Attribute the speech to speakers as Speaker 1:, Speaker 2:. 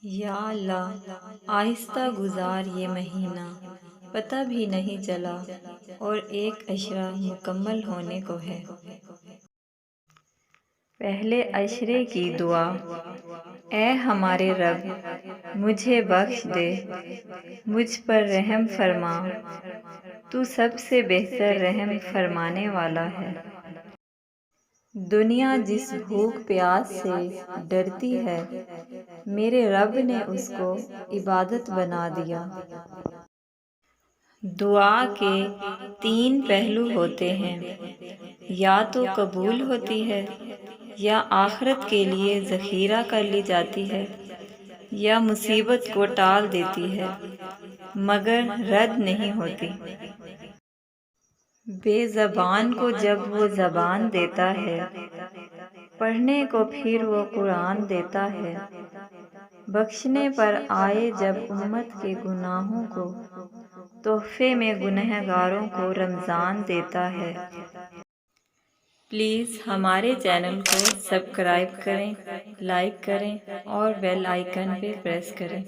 Speaker 1: یا اللہ، آہستہ گزار یہ مہینہ، پتہ بھی نہیں چلا اور ایک عشرہ مکمل ہونے کو ہے۔ پہلے عشرے کی دعا۔ اے ہمارے رب، مجھے بخش دے، مجھ پر رحم فرما، تو سب سے بہتر رحم فرمانے والا ہے۔ دنیا جس بھوک پیاس سے ڈرتی ہے، میرے رب نے اس کو عبادت بنا دیا۔ دعا کے تین پہلو ہوتے ہیں، یا تو قبول ہوتی ہے، یا آخرت کے لیے ذخیرہ کر لی جاتی ہے، یا مصیبت کو ٹال دیتی ہے مگر رد نہیں ہوتی۔ بے زبان کو جب وہ زبان دیتا ہے، پڑھنے کو پھر وہ قرآن دیتا ہے، بخشنے پر آئے جب امت کے گناہوں کو، تحفے میں گنہگاروں کو رمضان دیتا ہے۔ پلیز ہمارے چینل کو سبسکرائب کریں، لائک کریں اور بیل آئیکن پہ پریس کریں۔